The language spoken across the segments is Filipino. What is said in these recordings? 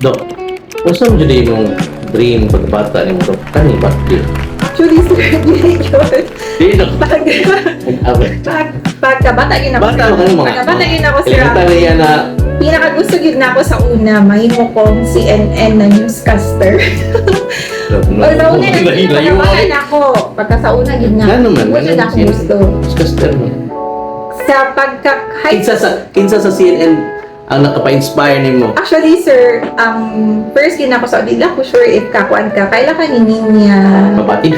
Dok, basta mo dyan yung dream pagbata ni mo, Dok? Kani ba? Actually, sir, yun. Di, Dok. Pagkabata yun ako. Bata ka mga. Pagkabata yun ako, sir. Elementary yan na. Pinakagusto yun na ako sa una, mahimo kong CNN na newscaster. Sa una, nagpapagabahan ako. Pagka sa una, yun na. Ano man? Wala na akong gusto. Discuster mo. Sa pagka-high Kinsa sa CNN ang nakapa-inspire ni mo? Actually, sir, first yun ako sa di lang ko sure if kakuan ka. Kailan ka ni Ninya? Mabati?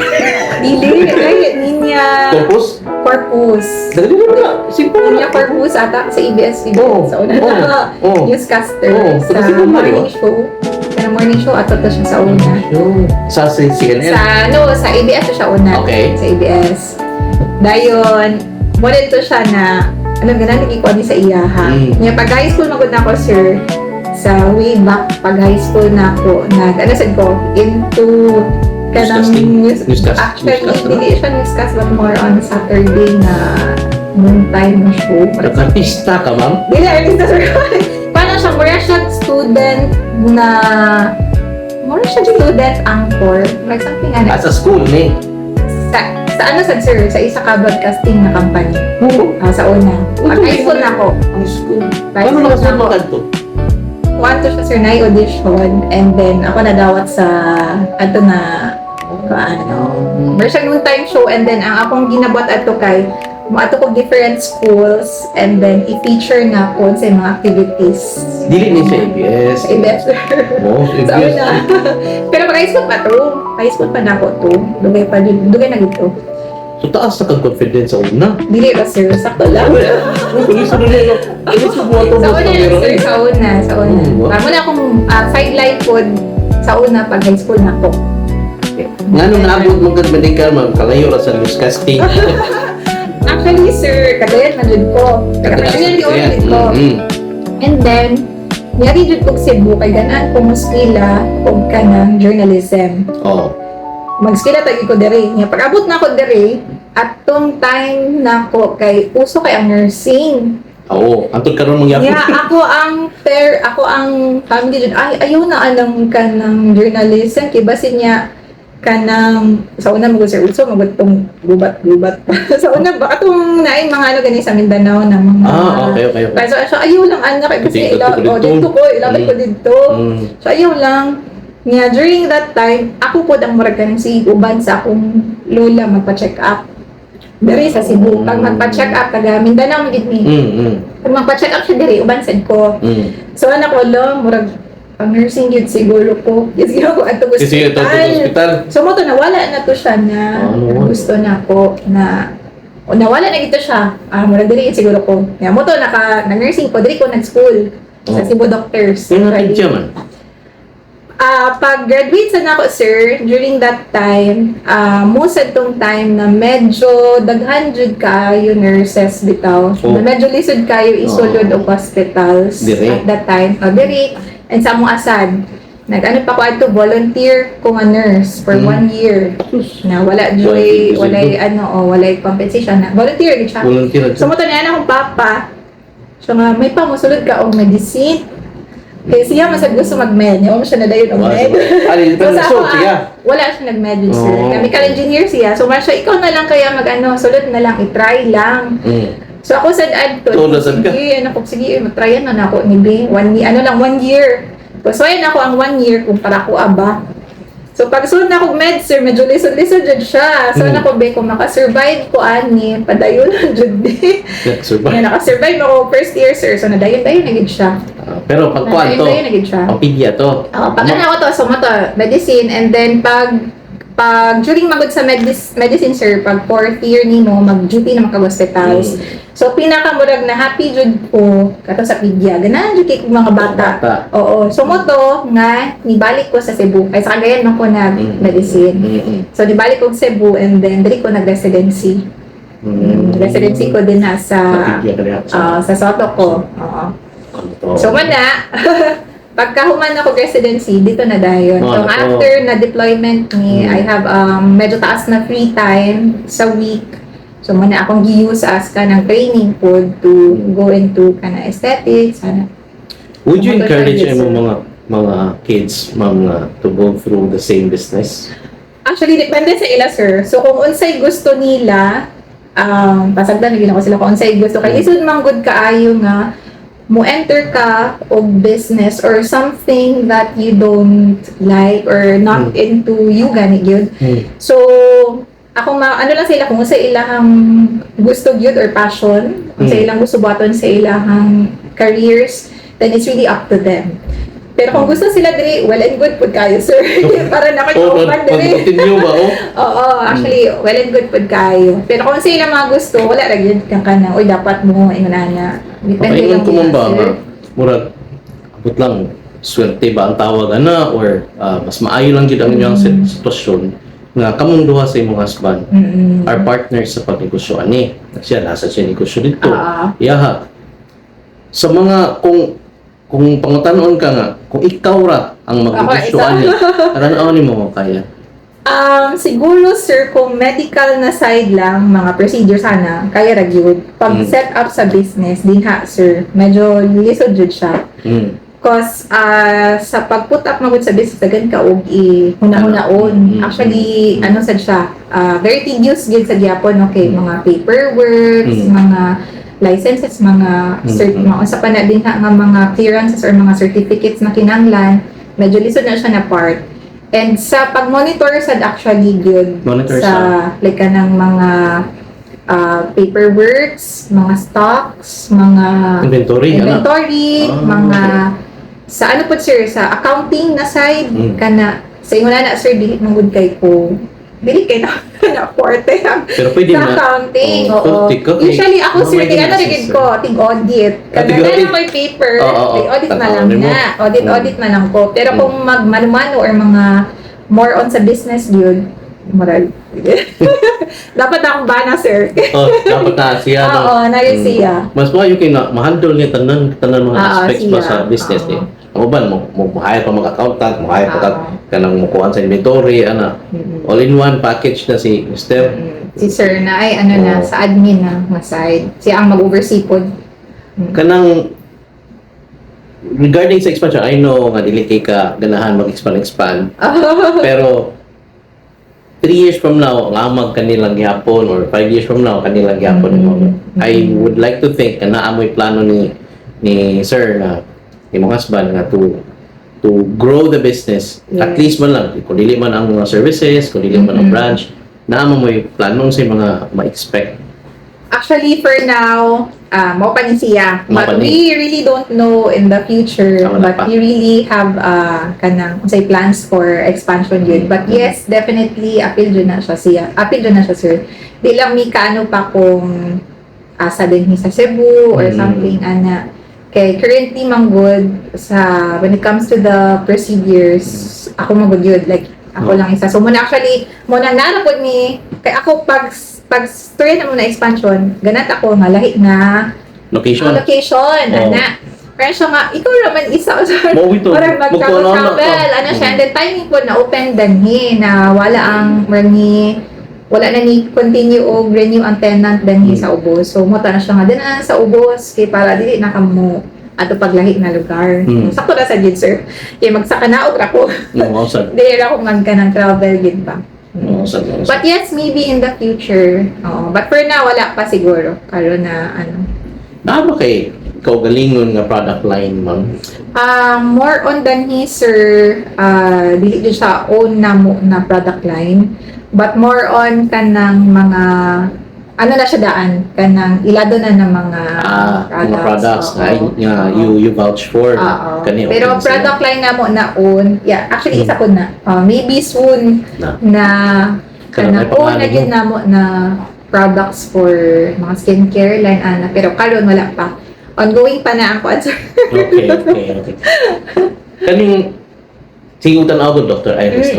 Dili, kaya Ninya Corpus? Corpus. Dali na. Simple Ninya na. Corpus ata sa ABS-CBN. Oo, Sa una oo, na oo. newscaster. Oo, Sa kasi kung morning Mario. show. Sa morning show, ato to siya sa una. Sa CNN? Sa ABS to siya una. Okay. Sa ABS. Dayon, model to siya na anong ganun, nagkikuha sa iyaha. Niya, pag high school magod na ako, sir, sa way back, pag high school na ako, sad ko, into Newscasting? actually, Newscaster? hindi siya newscast, but more on Saturday na noontime show. Artista ka, ma'am? Dili, artista, sir. Paano siya, more siya student na, more siya student anchor, like something, As a school, ni? sa ano sa sir, sa isa ka broadcasting na company. Oo. Sa una. Pag high school na ako. Ang school. High Paano school nakasunod na mo ako. kanto? Kuwan to siya sir na audition and then ako nadawat sa ato na meron siyang noontime show and then ang akong ginabot ato kay ato ko different schools and then i-feature na ko sa mga activities. Dili ni sa ABS. Sa ABS. Oo, sa Sa ABS. una. Pero pag high school pa to. High school pa na ako to. Dugay na gito. So, taas na kang confidence sa una. Dili ba sir? Sakto lang. Tuloy sa nila. Tuloy sa buwan to. Sa una lang, sir, sa una. Tama na akong sideline po sa una pag high school na ako. Nga nung naabot mo ka medical, ma'am, kalayo ra sa newscasting. Actually, sir, kagayan na dun ko. Kagayan yung ulit ko. And then, niyari dun kong Cebu, kay ganaan ko muskila o ka ng journalism. Oo. Magskila tagi ko dere. Nga, pag-abot na ako dere, at tong time na ko kay uso kay ang nursing. Oo. Antod karon mong yapon. Yeah, ako ang family dun. Ay, ayaw na alam ka ng journalism. Kaya basin niya ka ng, sa una magod sir, uso magod tong gubat-gubat. Sa una ba, atong naing mga ano ganyan sa Mindanao na mga... Okay. So, ayaw lang anak, kasi dito ko, ilabay ko dito. So, ayaw lang. Nga, during that time, ako po ang muragan si uban sa akong lola magpa-check up. Dari sa Cebu. Pag magpa-check up, taga Mindanao, magid ni. Pag magpa-check up siya diri, uban sad ko. So, anak ko lang, murag, pang nursing yun siguro ko. Kasi ako ato Kasi ito hospital. So, mo to, nawala na to siya na gusto na ko na nawala na ito siya. Murag diri yun siguro ko. Kaya mo to, nag-nursing ko, diri ko nag-school sa Cebu Doctors. Sino natin siya man? Pag-graduate sa nako, sir, during that time, most at tong time na medyo daghan jud kayo nurses bitaw. Na medyo lisod kayo isulod og hospitals at that time. Diri, and sa mong asad, nag-ano pa ko ato, volunteer ko nga nurse for 1 year. Na wala joy, walay compensation na. Volunteer gid siya. So mo to na akong papa. So nga may pamusulod ka og medicine. Kaya siya masag gusto mag-med. Hindi mo siya nadayon ang med. Pero so, siya? Wala siya nag-med sir. Chemical engineer siya. So siya, ikaw na lang kaya sulod na lang, i-try lang. So ako sa adto, sige, mag-tryan na ako ni B. 1 year. So ayun ako ang 1 year kung para ko aba. So pag sunod na ako med sir, medyo lisod-lisod dyan siya. So ako be, kung makasurvive ko ani, padayon na dyan be. Nakasurvive ako first year sir. So nadayon-dayon na gid siya. Pero pag kuwan to, papilya to. Pag ano ako to, so medicine, and then pag during magod sa medicine sir, pag 4th year nimo, mag-duty na mag-hospitals. So pinakamurag na happy jud ko kato sa pidya. Ganahan jud kay mga bata. Oo. So mo to nga nibalik ko sa Cebu. Kay sa Cagayan man ko nag-medicine. So nibalik ko sa Cebu and then diri ko nag-residency. Residency ko din sa Soto ko. Oo. So mana, pagkahuman ako residency, dito na dayon. So after na deployment ni, I have medyo taas na free time sa week. So mana akong gi-use as ka ng training po to go into kana aesthetics. Would you encourage mo mga mga kids mga to go through the same business? Actually, depende sa ila, sir. So, kung unsay gusto nila, pasagdan, naging ako sila kung unsay gusto. Kaya isod mang good kaayo nga, mo enter ka og business or something that you don't like or not into you, gani yun. So, ako ano lang sa ila, kung sa ilahang gusto yun or passion, kung sa ilang gusto buhaton sa ilahang careers, then it's really up to them. Pero kung gusto sila diri, well and good po kayo, sir. Para na kayo upan diri. Continue ba, Oo, actually, well and good po kayo. Pero kung sila mga gusto, wala ra gyud kang kana, oy dapat mo inana. Depende Pakaingon lang ko man ba, sir. nga, murag, abot lang, swerte ba ang tawag ana or mas maayo lang yun ang inyong sitwasyon nga kamong duha sa imong husband are partners sa pagnegosyo ani. Siya, nasa siya negosyo dito. Yaha. Sa mga, kung pangutanon ka nga, kung ikaw ra ang magnegosyo ani, karanaon mo kaya? Siguro sir, kung medical na side lang, mga procedure sana, kaya ra gyud. Pag set up sa business, din ha sir, medyo lisod jud siya. Cause sa pag-put up magud sa business, dagan ka og hunahunahon. Actually, ano sad siya, very tedious gyud sa gyapon, okay, mga paperwork, mga licenses, mga mga sa pana din nga mga clearances or mga certificates na kinahanglan, medyo lisod na siya na part. And sa pag-monitor sad actually good Monitor sa like kanang mga paperworks, mga stocks, mga Inventory, mga sa ano po sir, sa accounting na side, kana sa ingon na sir, dili mangud kay ko. Dili kay na forte ang Pero pwede sa na. accounting. Oo. Usually ako sir, ano rin ko, tig-audit. Kasi na may paper, tig-audit na lang na. Audit na lang ko. Pero kung mag-mano or mga more on sa business yun, moral. Dapat akong bana, sir. Dapat na siya. Oo, na yun siya. Mas maayo kay na ma-handle niya tanan mga aspects pa siya. sa business niya. Ang uban mo hire pa mga accountant, mo hire pa kanang mukuhan sa inventory, ana. All in one package na si Mr. Si sir na ay ano na sa admin na side. Siya ang mag-oversee po. Kanang regarding sa expansion, I know nga dili kay ka ganahan mag-expand. Pero 3 years from now, ang amag kanilang gihapon or 5 years from now, kanilang gihapon. I would like to think na naamoy plano ni sir na imong husband nga to grow the business. At least man lang, kung dili man ang mga services, kung dili man ang branch, naamoy plano sa mga ma-expect. Actually, for now, mo pa ni siya. But we really don't know in the future. But we really have kanang say plans for expansion yun. But yes, definitely appeal dyan na siya sir. Di lang mi kaano pa kung asa din sa Cebu or something ana. Kay currently manggod sa when it comes to the procedures, ako manggod yun. Like ako lang isa. So muna actually, muna narapod ni kay ako pag story na muna expansion, ganat ako nga lahi nga Location. ana. Pero siya nga, ikaw naman isa parang mag-travel, ano siya, and then timing po na open danhi na wala na ni continue o renew ang tenant danhi sa ubos. So mo na siya nga din sa ubos kay para dili na kamo ato paglahi na lugar. Sakto na sa gid sir. Kay magsaka na og ako. Dili ra ko magkanang travel gid pa. But yes, maybe in the future. But for now, wala pa siguro. Karon na ano. Ba kay kaugalingon nga product line, ma'am? More on than he, sir, dili din siya own na product line. But more on kanang mga ano na siya daan kanang ilado na ng mga products nga you vouch for kani. Pero product line na mo na own. Yeah, actually isa po na. Maybe soon na kanang own na gyud na mo na products for mga skincare line ana, pero karon wala pa. Ongoing pa na ang answer. Okay. Kaning sigutan ako Dr. Iris,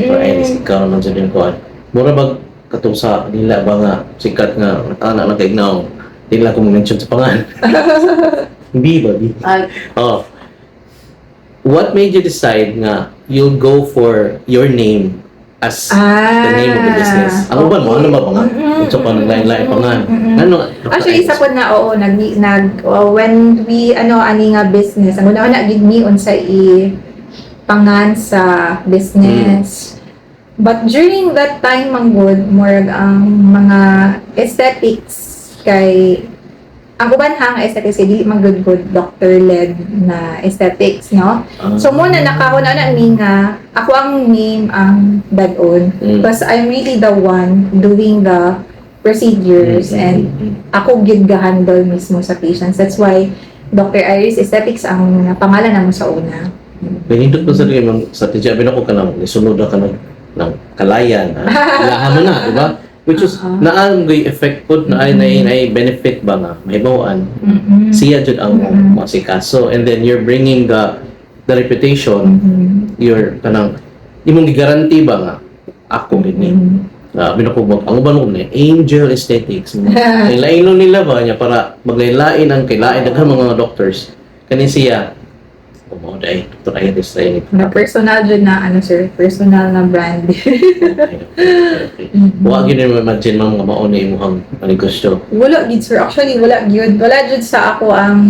ikaw naman sa din ko. Mura bag katong sa nila ba nga sikat nga anak na kaignaw nila ko mention sa pangalan. Hindi ba? What made you decide nga you'll go for your name as the name of the business? Ano ba mo? Ano ba nga? Ito pa naglain-lain pangalan. Ano? Actually, isa po na, when we, ani nga business, ang una-una, gid me, unsa pangan sa business. But during that time manggod, more ang mga aesthetics kay ang uban hang aesthetics kay dili manggod doctor-led na aesthetics, no? So muna nakahuna na mi nga ako ang name ang dadon because I'm really the one doing the procedures and ako gyud ga-handle mismo sa patients. That's why Dr. Iris Aesthetics ang pangalan namo sa una. Pinindot ko sa rin sa tijabi na ko ka nang isunod na ka ng kalayan. Ilahan mo na, di ba? Which is, naan may effect po, na ay benefit ba nga, mahibawaan. Siya dyan ang masikaso. And then you're bringing the reputation, you're kanang, imong gigaranti ba nga, ako gini. Binakubag, ang uban ko na, Angel Aesthetics. Lain nila ba niya para maglaylain ang kailain ng mga doctors. Kanin siya, dahil Dr. Iris Na personal dyan na, sir, personal na brand. Huwag yun yung imagine mga mauna yung mukhang negosyo. Wala gid sir. Actually, wala gid. Wala gid sa ako ang,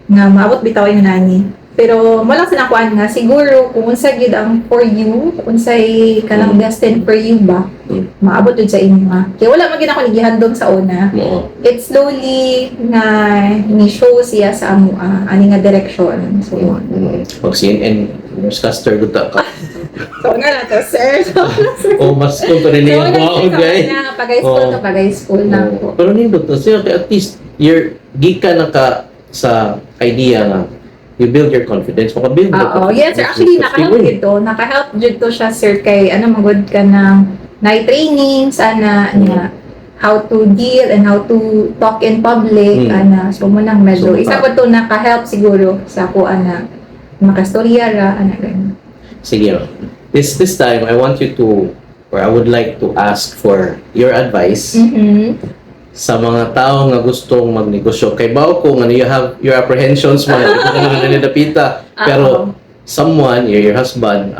nga maabot bitaw yung nani. Pero wala sa nakuan nga, siguro kung unsa gid ang for you, kung unsay kanang destined for you ba, maabot jud sa inyo nga. Kaya wala man gid ako nigihandom sa una. It slowly nga ni-show siya sa amo ani nga direction. So, pag CNN, newscaster ko ka. so nga na to, sir. O, mas kung pa rin yung mga guys. Pagay school na po. Pero nindot to, siya, at least, gika na ka sa idea nga, you build your confidence. Maka-build your confidence. Yes, sir. Actually, naka-help dito. Naka-help dito siya, sir, kay magod ka ng training sana niya how to deal and how to talk in public. So, munang medyo, isa ko to naka-help siguro sa ako, makastorya ra, ganun. Sige, this time, I want you to, or I would like to ask for your advice sa mga tao nga gustong magnegosyo. Kay bao ko nga you have your apprehensions man, ito ka naman nilapita. Pero someone, your husband,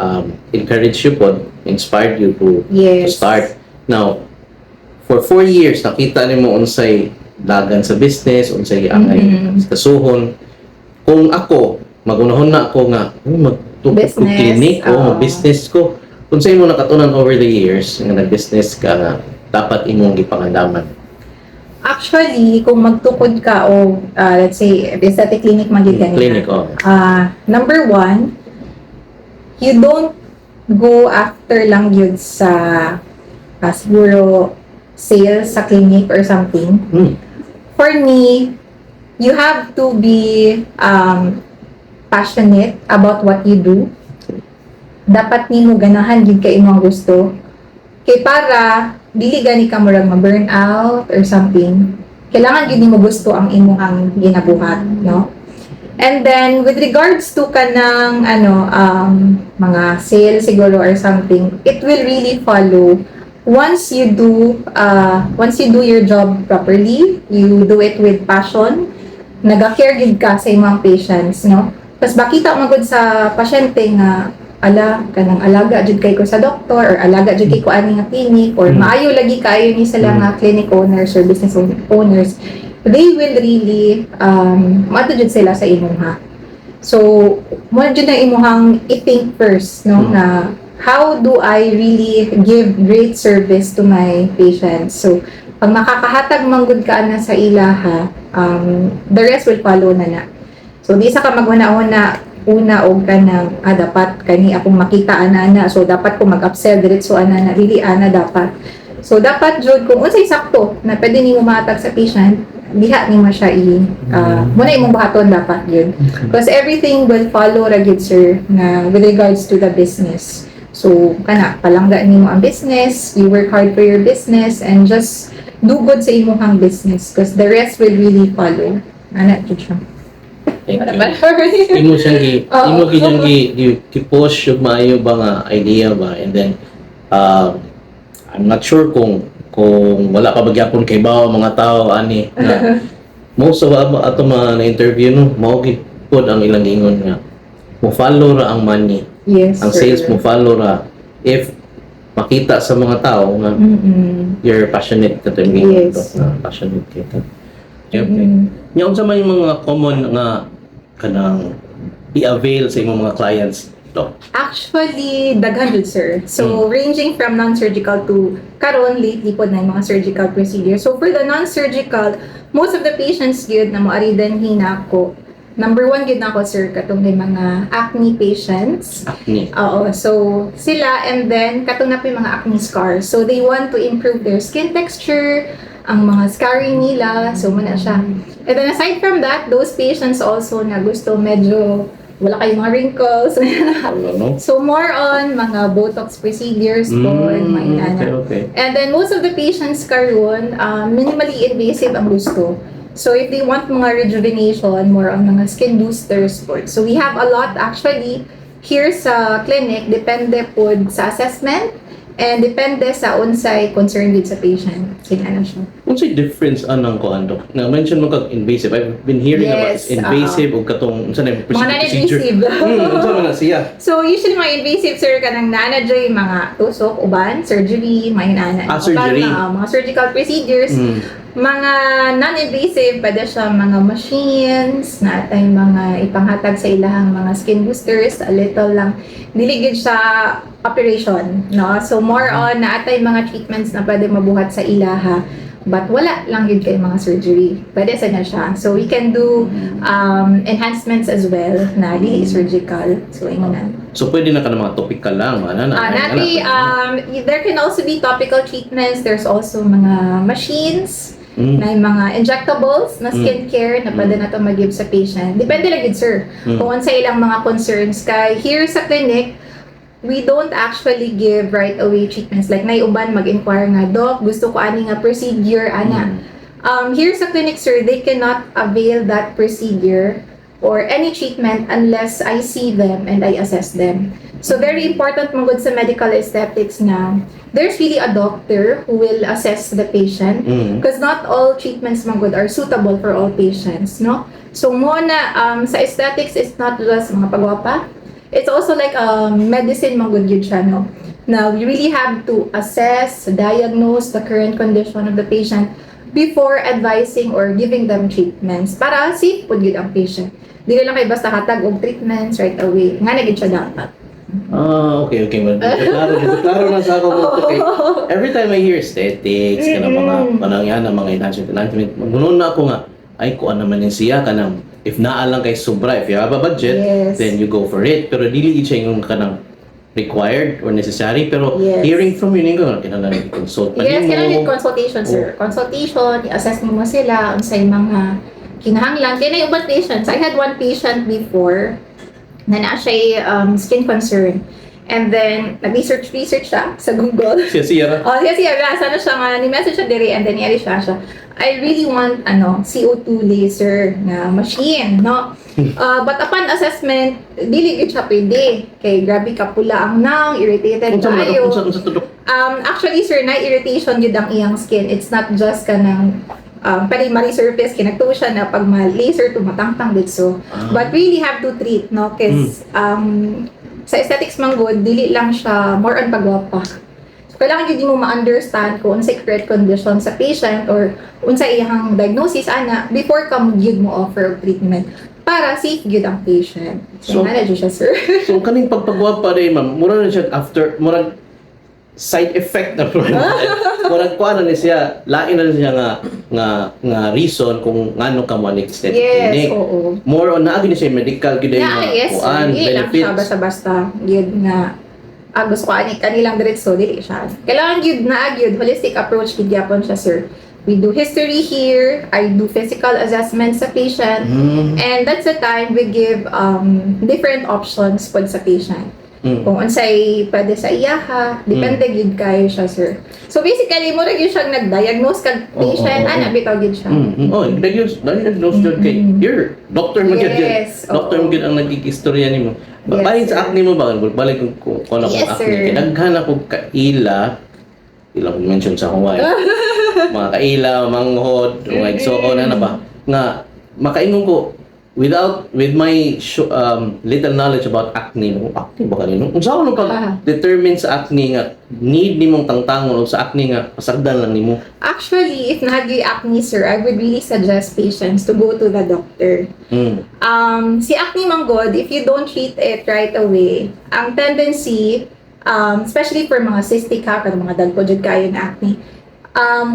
encouraged you po, inspired you to start. Now, for 4 years, nakita ni mo unsay dagan sa business, unsay angay kasuhon. Kung ako, magunahon na ako nga, magtupad ko clinic, mag-business ko. Kung sa'yo mo nakatunan over the years, nga nag-business ka nga, dapat imong gipangandaman. Actually, kung magtukod ka o let's say aesthetic clinic magigan clinic, number 1, you don't go after lang yun sa siguro sales sa clinic or something. For me, you have to be passionate about what you do. Dapat nimo ganahan gid kay imong gusto. Kay para dili gani ka murag ma-burn out or something, kailangan gid nimo gusto ang imong ginabuhat, no? And then with regards to kanang mga sales siguro or something, it will really follow once you do your job properly, you do it with passion, naga-care gid ka sa imong patients, no? Tapos bakita magud sa pasyente nga kanang alaga jud kay ko sa doktor or alaga jud kay ko ani nga clinic or maayo lagi kayo ni sila nga clinic owners or business owners, they will really mato jud sila sa imong so mo jud na imong i-think first, no, na how do I really give great service to my patients. So pag makakahatag manggod ka na sa ilaha, the rest will follow na. So di sa ka maghuna-una una og kanang dapat kani akong makita ana so dapat ko mag-upsell diretso ana dili dapat. So dapat jud kung unsay sakto na pwede nimo mahatag sa patient, diha nimo siya muna imong buhaton dapat yun. Because everything will follow ra gyud, sir, na with regards to the business. So palangga nimo ang business, you work hard for your business and just do good sa imong business because the rest will really follow. Ana jud siya. Imo siyang gi-push yung maayo ba nga idea ba, and then I'm not sure kung wala ka bagyapon kay bawo mga tao ani na most of ato mga na-interview no mao gid pod ang ilang ingon nga mo follow ra ang money. Yes, ang sales mo follow ra if makita sa mga tao nga you're passionate ka to passionate ka. Okay. Nya unsa man yung mga common nga kanang i-avail sa imong mga clients, Doc? Actually, daghan jud, sir. So, ranging from non-surgical to karon lately po na yung mga surgical procedure. So, for the non-surgical, most of the patients gyud na moari din hinako. Number one gyud nako, sir, katong may mga acne patients. Acne. Oo. So, sila, and then katong na po yung mga acne scars. So, they want to improve their skin texture, ang mga scarring nila. So, muna siya. And then aside from that, those patients also na gusto medyo wala kayong mga wrinkles. Ano? So, more on mga Botox procedures po and mga inana. Okay. And then, most of the patients karon, minimally invasive ang gusto. So, if they want mga rejuvenation, more on mga skin boosters po. So, we have a lot actually here sa clinic, depende po sa assessment and depende sa unsay concern with sa patient. Sige na siya. What's the difference anang ko, Doc? Na-mention mo kag invasive. I've been hearing about Yes, invasive o katong, unsa na yung Mga non-invasive. Unsa man na siya? So, usually mga invasive, sir, kanang nanadyo yung mga tusok, uban, surgery, mga inana. Surgery. Mga surgical procedures. Mga non-invasive, pwede siya mga machines, natay mga ipanghatag sa ilahang mga skin boosters, a little lang. Diligid siya operation, no? So, more on, naatay mga treatments na pwede mabuhat sa ilaha. But wala lang yun kay mga surgery. Pwede sa na siya. So, we can do enhancements as well na dili surgical. So, ayun na. So, pwede na ka ng mga topical lang, mga There can also be topical treatments. There's also mga machines na yung mga injectables na skincare na pwede na ito mag-give sa patient. Depende lang yun, sir. Kung sa ilang mga concerns. Kaya here sa clinic, we don't actually give right away treatments. Like, naiuban mag-inquire nga, Doc, gusto ko ani nga procedure, ana. Here sa clinic, sir, they cannot avail that procedure or any treatment unless I see them and I assess them. So, very important mong sa medical aesthetics na there's really a doctor who will assess the patient because not all treatments mong are suitable for all patients, no? So, muna, sa aesthetics, it's not just mga pagwapa. It's also like medicine mong yun siya, no? Now, we really have to assess, diagnose the current condition of the patient before advising or giving them treatments para safe po yun ang patient. Di lang kayo basta hatag og treatments right away. Nga naging siya dapat. Okay. Klaro na sa ako mo. Okay. Every time I hear aesthetics, kanang mga panangyan, mga enhancement, magmunon na ako nga, ay, kuan naman yung siya, kanang, if naalang kay sobra, if you have a budget, then you go for it. Pero dili siya yung kanang required or necessary. Pero hearing from you, kailangan consult pa Yes, mo. kailangan yung consultation, sir. Consultation, i-assess mo sila, unsay mga kinahanglan. Kaya na yung ibang patients. I had one patient before na siya skin concern. And then, nag-research siya sa Google. Siya. Siya. Sana siya nga, ni-message siya diri and then i siya. I really want, CO2 laser na machine, no? But upon assessment, dili gid siya pwede. Kay grabe ka pula ang nang, irritated tayo. Actually, sir, na-irritation yun ang iyang skin. It's not just kanang primary surface, kinagtuo siya na pag ma-laser tumatangtang dito. But really have to treat, no? Because sa aesthetics man good, dili lang siya more on pagwapa. So, kailangan yun mo ma-understand kung unsay correct condition sa patient or unsay iyang diagnosis, ana, before ka yun mo offer of treatment para safe yun ang patient. So, manage siya, sir. So, kaning pagpagwapa rin, ma'am, mura na siya after, mura side effect na murag kuan na siya lain na siya nga reason kung ngano ka mo ang aesthetic clinic. Oo. More on naagi na siya medical gid kuan benefits. Siya basta-basta yun nga gusto ko ani kanilang diretso dili siya. Kailangan yun na yun holistic approach gid gyapon siya, sir. We do history here, I do physical assessment sa patient, and that's the time we give different options pod sa patient. Kung unsay pwede sa iyaha, depende gid kayo siya, sir. So basically, mo ra gyud siyang nag-diagnose kag patient, ana bitaw gid siya. Diagnose jud kay here. Doctor mo gid. Doctor mo gid ang nagkikistorya nimo. Balik sa acne mo ba? Balik ko na kung acne. Daghan ako kaila. Ilang mention sa Hawaii. Mga kaila, manghod, mga igsoon na ba? Nga makaingon ko with my little knowledge about acne, acne ba kanino? Kung saan mo pag-determine sa acne nga, need nimong tangtangon o sa acne nga, pasagdan lang nimo. Actually, if nahagi acne, sir, I would really suggest patients to go to the doctor. Si acne manggod, if you don't treat it right away, ang tendency, especially for mga cystic ha, kada mga dagko jud kayo na acne,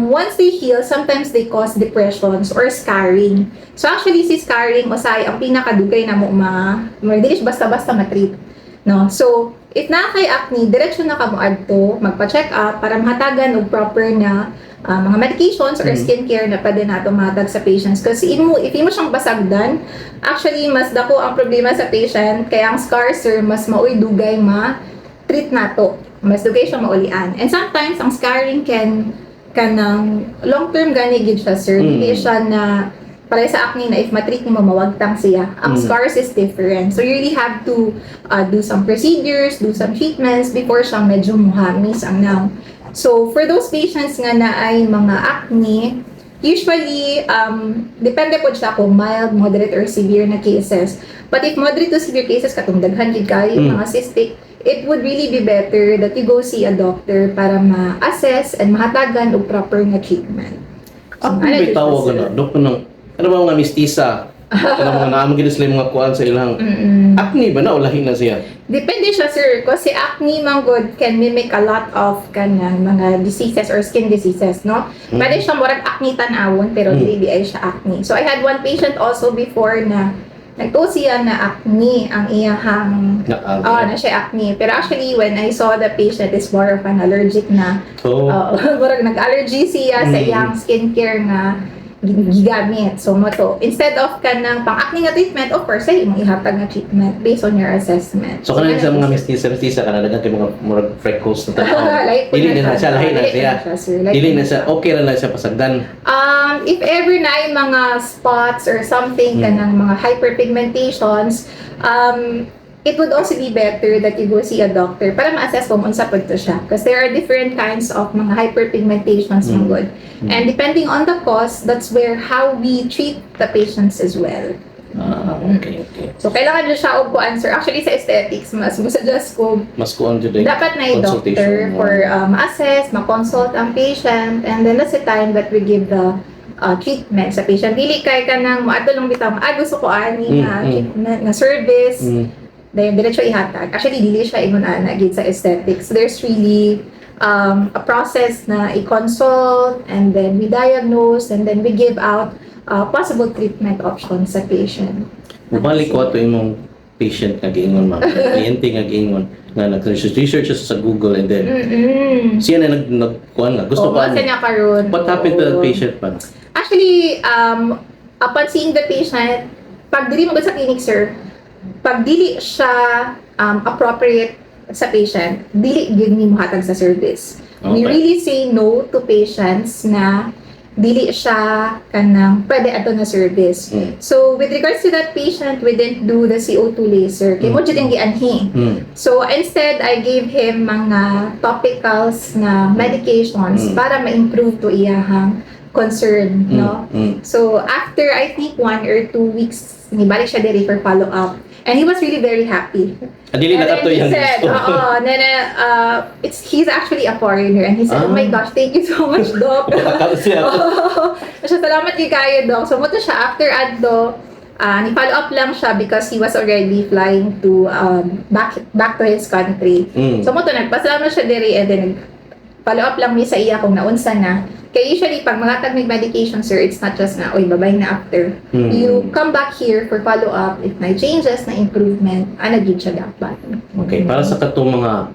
once they heal, sometimes they cause depressions or scarring. So actually, si scarring, usay, ang pinakadugay na mo dili basta-basta matreat. No? So, if na kay acne, diretso na ka mo adto, magpa-check up para mahatagan og proper na mga medications or skincare na pwede nato mahatag sa patients. Kasi if imo siyang basagdan, actually, mas dako ang problema sa patient, kaya ang scar, sir, mas maoy dugay ma-treat nato. Mas dugay siya maulian. And sometimes, ang scarring kanang long-term gani gid siya, sir. Hindi siya na para sa acne na if matreat mo mawagtang siya. Ang scars is different. So you really have to do some procedures, do some treatments before siya medyo muhamis ang now. So for those patients nga na ay mga acne, usually depende po siya kung mild, moderate, or severe na cases. But if moderate to severe cases, katong daghan gid kayo, mga cystic, it would really be better that you go see a doctor para ma-assess and mahatagan og proper na treatment. Ako may tawag na, dok ng, ano ba mga mistisa? Ano mga naamagin sila yung mga kuhaan sa ilang acne ba na o lahi na siya? Depende siya, sir. Kasi acne manggod can mimic a lot of kanang mga diseases or skin diseases, no? Pwede siya murag acne tanawon pero dili ay siya acne. So I had one patient also before na nagtuo siya na acne ang iyahang na siya acne. Pero actually, when I saw the patient is more of an allergic na murag nag-allergy siya sa iyang skincare nga gigamit. So instead of kanang pang-acne nga treatment, of course, ay imong ihatag nga treatment based on your assessment. So kanang sa mga mistisa kana dagan kay mga murag freckles na tanaw. Dili na siya, lahi na siya. Dili na siya, okay ra na siya pasagdan. If ever na ay mga spots or something kanang mga hyperpigmentations, it would also be better that you go see a doctor para ma-assess kung unsa pud to siya. Because there are different kinds of mga hyperpigmentations manggod. And depending on the cause, that's where how we treat the patients as well. Okay. So, kailangan nyo siya og answer. Actually, sa aesthetics, mas suggest ko, mas kuan jud dapat na yung doctor for ma-assess, ma-consult ang patient, and then that's the time that we give the treatment sa patient. Dili kay ka nang maadto lang bitaw, gusto ko ani na treatment, na service, then diretso ihatag. Actually, dili siya ingon ana gid sa aesthetics. There's really a process na i-consult, and then we diagnose, and then we give out possible treatment options sa patient. Mabalik ko ato imong patient nga giingon ma'am. Kliyente nga giingon nga nag-research sa Google and then siya na nagkuan nga gusto pa niya karon. What happened to that patient pa? Actually, upon seeing the patient, pag dili mo sa clinic, sir, pag dili siya appropriate sa patient, dili gyud ni mohatag sa service. We really say no to patients na dili siya kanang pwede ato na service. So with regards to that patient, we didn't do the CO2 laser. Kay mo jud ang gianhi. So instead, I gave him mga topicals na medications para ma-improve to iyahang concern, no? So after I think 1 or 2 weeks, nibalik siya diri for follow-up. And he was really very happy. Dili na ato he yung said, he's actually a foreigner. And he said, oh my gosh, thank you so much, Doc. Salamat kay kayo, Doc. So, muto siya after adto, ni-follow up lang siya because he was already flying to back to his country. So, muto, nagpasalamat siya diri and then follow up lang mi sa iya kung naunsa na. Kaya usually, pag mga tag medication, sir, it's not just na, oy, babay na after. You come back here for follow-up. If may changes, na improvement, anagid siya dapat. Okay, para sa katong mga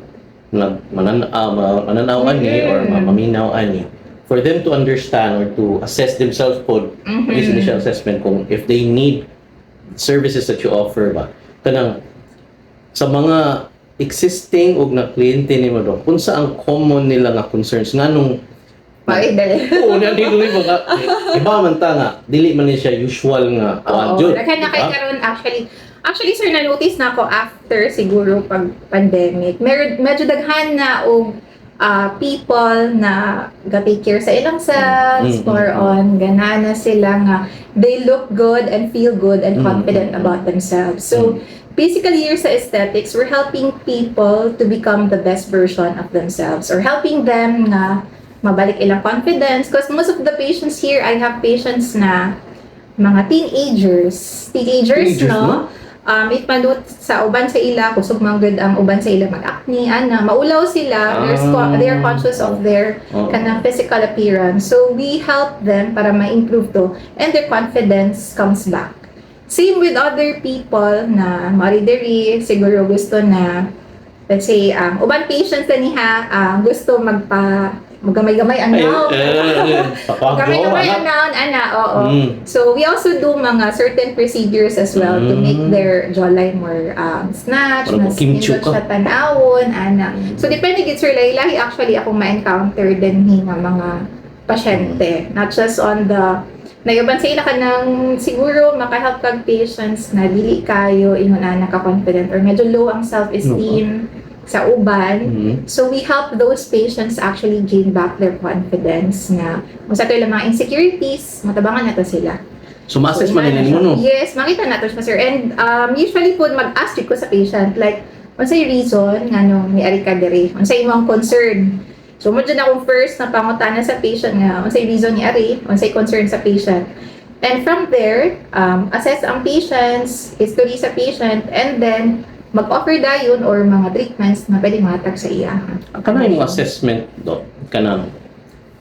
mananawan ni or maminaw ani, for them to understand or to assess themselves po, this initial assessment kung if they need services that you offer ba, kanang sa mga existing og na kliyente ni mo, Doc, kung sa ang common nila nga concerns, nga nung oo, dili mga iba man ta nga dili man siya usual nga jud. Naghan na kay karon actually sir, na notice na ako after siguro pag pandemic. Medyo daghan na og people na ga-take care sa ilang selves, more on ganana sila nga they look good and feel good and confident about themselves. So basically here sa aesthetics, we're helping people to become the best version of themselves or helping them na mabalik ilang confidence because most of the patients here, I have patients na mga teenagers, no? If manut sa uban sa ila, kusog manggod ang uban sa ila mag-acne, maulaw sila, they're conscious of their kanang physical appearance. So we help them para ma-improve to and their confidence comes back. Same with other people na maridiri, siguro gusto na, let's say, uban patients na niya, gusto magamay-gamay ang noun. Magamay-gamay ang noun, oo. So, we also do mga certain procedures as well to make their jawline more snatch, mas nindot siya tanawon, So, depende gid sir, lahi actually akong ma-encounter din nga mga pasyente. Not just on the nayuban sa ila ka ng siguro makahelp kag patients na dili kayo ingon naka-confident or medyo low ang self-esteem sa uban. So we help those patients actually gain back their confidence na kung sa lang mga insecurities, matabangan na to sila. So ma-assess man nila mo no? Yes, makita na to siya sir. And usually po mag-ask ko sa patient like unsay reason nga no may ari ka diri? Unsay imong concern? So mo dyan akong first na pangutana sa patient nga unsay reason ni ari, unsay concern sa patient. And from there, assess ang patient's history sa patient and then mag-offer dayon or mga treatments na pwedeng matag sa iya. Kanang yung assessment do kanang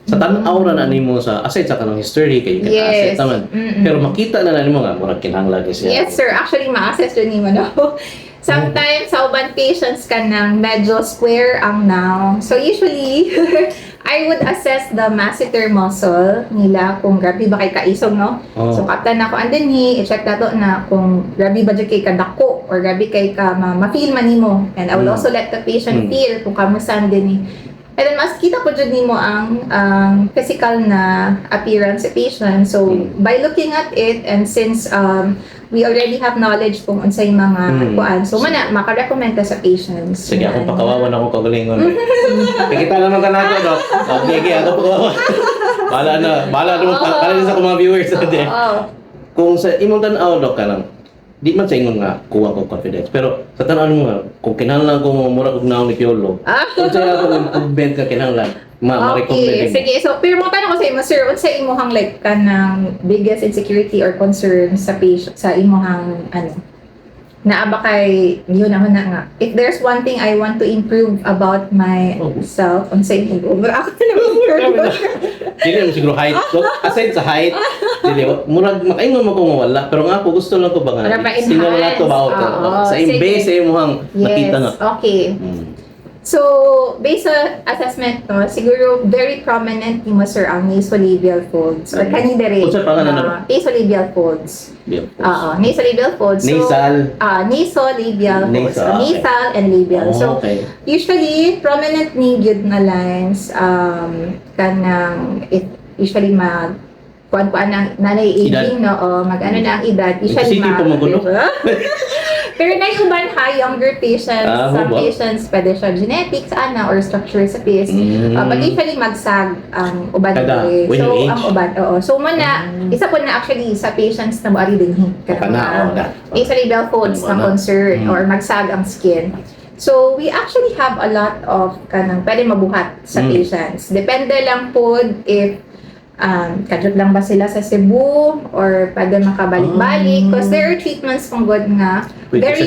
sa tan-aw na nimo sa aside sa kanang history kay asset naman. Pero makita na nimo nga murag kinahanglan siya. Yes sir, actually ma-assess yun nimo no. Sometimes sa uban patients kanang medyo square ang noun. So usually I would assess the masseter muscle nila kung grabe ba kay kaisog, no? So, kaptan ako, and then i-check nato na kung grabe ba dyan kay kadako or grabe kay ka ma-feel man nimo. And I will also let the patient feel kung kamusan din ni. And then, mas kita ko dyan nimo ang physical na appearance sa patient. So, by looking at it, and since we already have knowledge kung unsay mga kuan. So, maka-recommend ta sa patients. Sige, akong pakawawan ako kagalingon. Kita naman ka na ako, Dok. Okay, ako pakawawan. Bahala na sa mga viewers. Kung sa imong tanaw, Dok, kanang di man sa ingon nga kuha ko confidence. Pero sa tanaw mo nga, kung kinahanglan ko mura kog naon ni Piolo, kung sa'yo ako improvement ka kinahanglan, ma-recommend. Sige, so pero mo tanong ko sa imo sir, unsa imong like kanang biggest insecurity or concern sa patient sa imong naa ba kay yun naman na nga. If there's one thing I want to improve about myself, unsa imong ako talaga. Dili mo siguro height. Aside sa height, dili murag makaingon mo kung wala, pero nga ako gusto lang ko ba nga. Single lang to ba sa imbase sa imong nakita nga. Okay. So, based sa assessment, no, siguro very prominent ni mo sir ang nasolabial folds or kanidere. Unsa pa nga na? Nasolabial folds. Nasolabial folds. So, nasolabial folds. Nasal and labial. So, usually, prominent ni gyud na lines kanang usually kuan ang nanay aging, no, mag-ano na ang edad. Usually, pero na yung uban younger patients, some patients, pwede siya genetics, or structure sa face. But usually magsag ang uban. So, ang uban, So, isa po na actually sa patients na maari din nasolabial folds na concern or magsag ang skin. So, we actually have a lot of pwede mabuhat sa patients. Depende lang po if kadjot lang ba sila sa Cebu or pwede makabalik-balik because there are treatments kung good nga very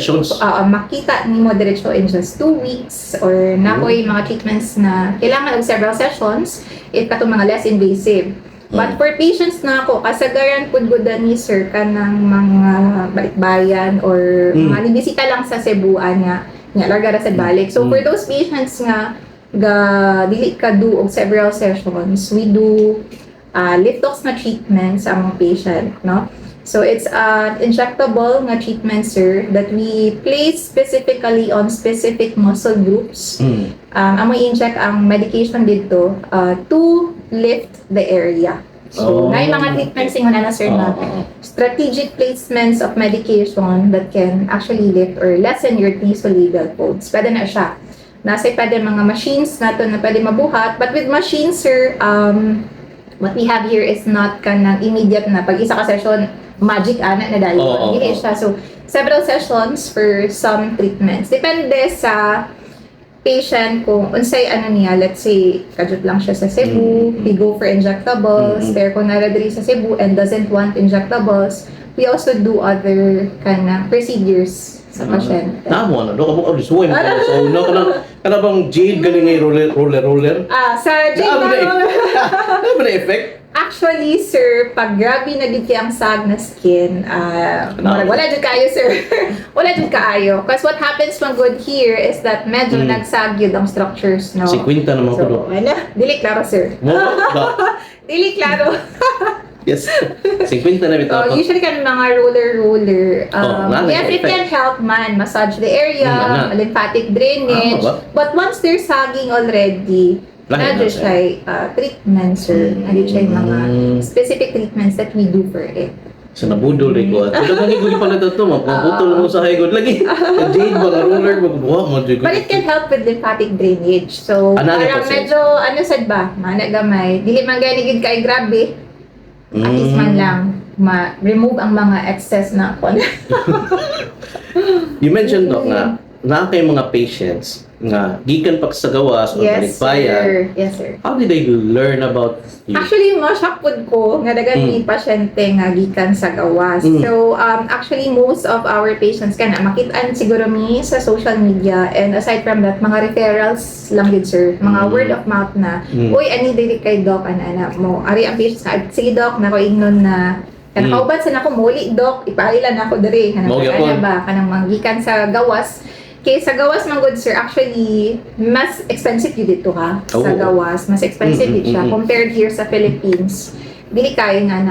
makita nimo diretso in just 2 weeks or nakoy mga treatments na kailangan og several sessions if katong mga less invasive. But for patients na ako, kasagaran pud gud ni sir kanang mga balikbayan or mga nibisita lang sa Cebuan nga larga ra sa balik. So for those patients nga dili ka do og several sessions, we do Liftox na treatment sa among patient, no? So it's an injectable na treatment, sir, that we place specifically on specific muscle groups. Amo i-inject ang medication dito to lift the area. So, may mga treatments ingon na sir na strategic placements of medication that can actually lift or lessen your nasolabial folds. Pwede na siya. nasa pwede mga machines nato na pwede mabuhat. But with machines, sir, what we have here is not kanang immediate na pag isa ka session, magic ana na dahil. Hindi siya. So, several sessions for some treatments. Depende sa patient kung unsay ano niya, let's say, kajut lang siya sa Cebu, we go for injectables, pero kung naradali sa Cebu and doesn't want injectables, we also do other kind procedures sa pasyente. Tamo na, doon ka mo, suway mo ka sa una ka lang, ka na bang jade galing ngay roller? Sa jade Ano ba na effect? Actually, sir, pag grabe na gid kay ang sag na skin, wala jud kayo, sir. Wala jud kaayo. Because what happens when good here is that medyo nagsag yun ang structures, no? 50 naman ko doon. Ano? Dili klaro, sir. Dili klaro. Yes. 50 na bitaw. So, usually kan mga roller. Yes, it can help man. Massage the area, lymphatic drainage. But once they're sagging already, medyo siya treatment, sir. Medyo siya mga specific treatments that we do for it. So, nabudol rin ko. Ito kami ko pala ito. Mapaputol mo sa higod lagi. Jade, mga roller, magbuha mo. But it can help with lymphatic drainage. So, parang medyo, ano sad ba? Mana gamay. Dili man ganigid kay grabe. At least man lang ma-remove ang mga excess na You mentioned, Doc, na kay mga patients nga gikan pa sa gawas o balikbayan. Yes, sir. How did they learn about you? Actually, ma-shock po ko nga dagan ni pasyente nga gikan sa gawas. So, actually, most of our patients kana makitaan siguro mi sa social media, and aside from that, mga referrals lang din, sir. Mga word of mouth na, uy, ani dili kay Doc, ana mo. Ari ang patients nga, sige Doc, nako ignon na kauban sa nako muli Doc, ipaila na ako diri kanang ba kanang manggikan sa gawas. Kaya sa gawas man good, sir, actually mas expensive yun dito ha. Sa gawas, mas expensive yun siya compared here sa Philippines. Dili kayo nga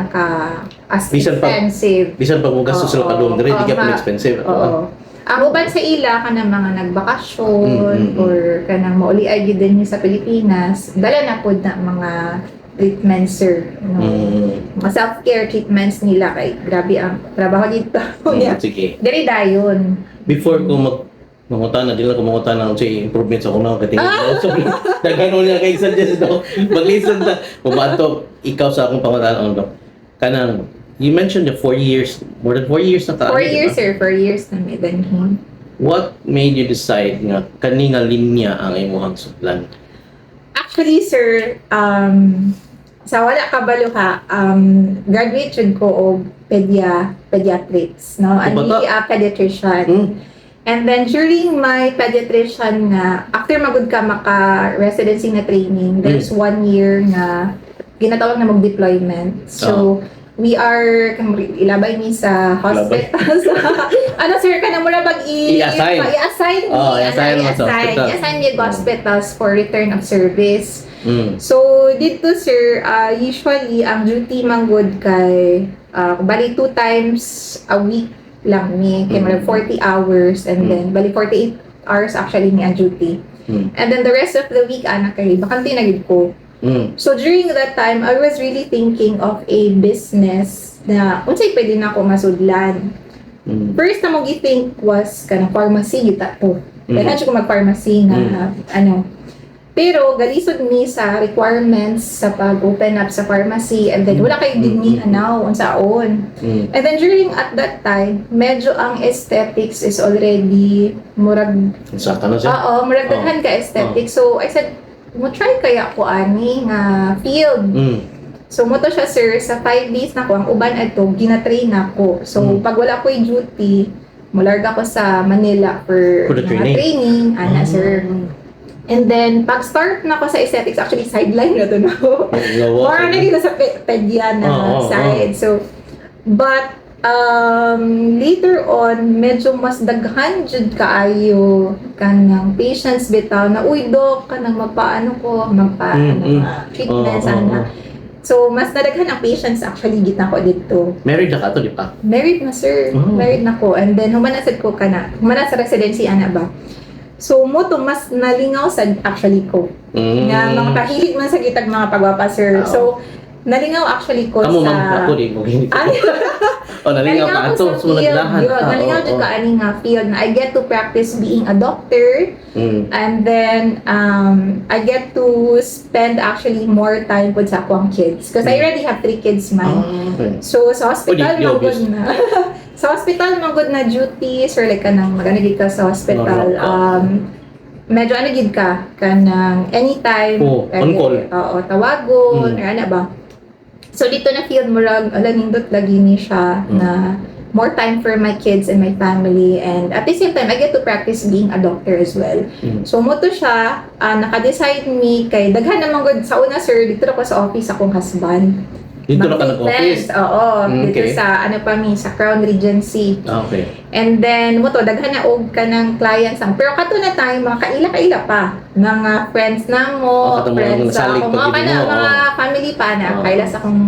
as expensive. Bisan pag mo gasto sila padung diri, di ka pa expensive. Oo. Ang uban sa ila kanang mga nagbakasyon or kanang mauli-ay gid din sa Pilipinas, dala na pod na mga treatments, sir. No? Mga self-care treatments nila kay grabe ang trabaho dito. Sige. Diri dayon. Before ko mangutan na, di lang ko mangutan ng improvement sa kunang katingin. So, nagano niya kay suggest daw. Mag-listen na. Pumato, ikaw sa akong pangutan. Kanang, you mentioned the 4 years, more than 4 years na ka. 4 years, sir. 4 years na may him. What made you decide nga kaninga linya ang imuhang suklan? Actually, sir, sa wala kabalo ha, graduate jud ko og pediatrics, no? Ani pediatrician. And then during my pediatrician nga, after magud ka maka-residency na training, there's 1 year na ginatawag na mag-deployment. So, we are, ilabay ni sa hospital. Ano sir, ka na muna i-assign. I-assign ni hospitals for return of service. So, dito sir, usually, ang duty manggod kay, bali 2 times a week lang ni kay 40 hours and then bali 48 hours actually ni ang duty. And then the rest of the week anak kay bakante na gid ko. So during that time I was really thinking of a business na unsay pwede na ako masudlan. First na mo gi-think was kanang pharmacy kita to. Kaya ko mag-pharmacy na pero galisod ni sa requirements sa pag-open up sa pharmacy and then wala kayo din ni unsaon. And then during at that time, medyo ang aesthetics is already murag sa kana siya. murag daghan ka aesthetics. So I said, mo try kaya ko ani nga field. So mo to siya sir sa 5 days na ko ang uban adto gina-train ako. So pag wala ko duty, mularga ko sa Manila for training ana sir. And then, pag-start na ko sa aesthetics, actually, sideline na to na ako. More na dito sa pedya na side. So, but, later on, medyo mas daghan jud kaayo kanang patients bitaw na, uy, Doc, kanang treatments, So, mas nadaghan ang patients actually gitna ko dito. Married na ka to, di pa? Married na, sir. Married na ko. And then, humanasad ko humana sa residency, ana ba? So, mo to mas nalingaw sa actually ko. Nga mga pahilig man sa gitag mga pagwapa, sir. So, nalingaw actually ko Kamu sa... ma'am, ako di mo gini. Ay, O nalingaw ka ato, sa sumunod field, lahan. yun. Nalingaw dyan ka ani nga field na I get to practice being a doctor. Mm. And then, I get to spend actually more time with sa akong kids. Because I already have 3 kids man. Okay. So, sa hospital, di obvious. magod na. Sa hospital, magod na duties or like ka nang mag-anagid ka sa hospital. Medyo anagid ka ng anytime. Oh, on call. Oo, tawagon, or ano ba. So, dito na field mo lang, nindot lagi ni siya na more time for my kids and my family. And at the same time, I get to practice being a doctor as well. So, mo to siya, naka-decide me kay daghan naman good sa una sir, dito ako sa office akong husband. Dito na ka nag-office? Oo, dito Okay. sa sa Crown Regency. Okay. And then, mo to, daghan na og ka ng clients ang. Pero kato na tayo, mga kaila-kaila pa. Mga friends na mo, Kato mo friends mga sa salig akong pag mga, mo, mga family pa na. Oo. Kaila sa akong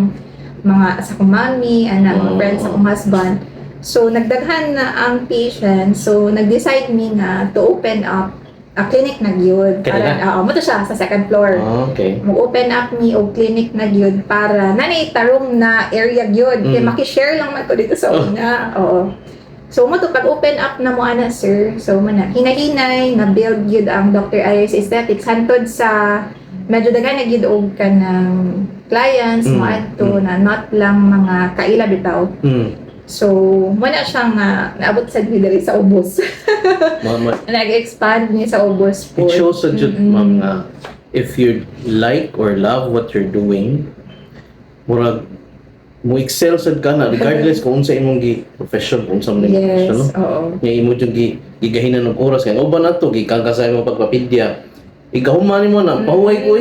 sa akong mommy, mga Oo. friends sa akong husband. So, nagdaghan na ang patient. So, nag-decide me nga to open up a clinic na gyud. Kanila? Mo to siya sa second floor. Okay. Mag-open up me og clinic na gyud para nanay tarong na area gyud kay maki-share lang man to dito sa una. Oo. So mo to pag-open up na mo ana sir. So mo na hinahinay na build gyud ang Dr. Iris Aesthetics hantod sa medyo daghan na gyud og kanang clients mo adto na not lang mga kaila bitaw. So mo na siyang naabot sa diri sa ubos. Nag-expand niya sa ubos po. It shows sa jud, ma'am, nga if you like or love what you're doing, murag mo excel sad ka na regardless kung unsa imong profession, kung unsa man Yes, profession, no? oo. Nga imo jud gigahinan og oras kay uban nato gikan ka sa imong pagpapidya. Igahuman mo na pahuway ko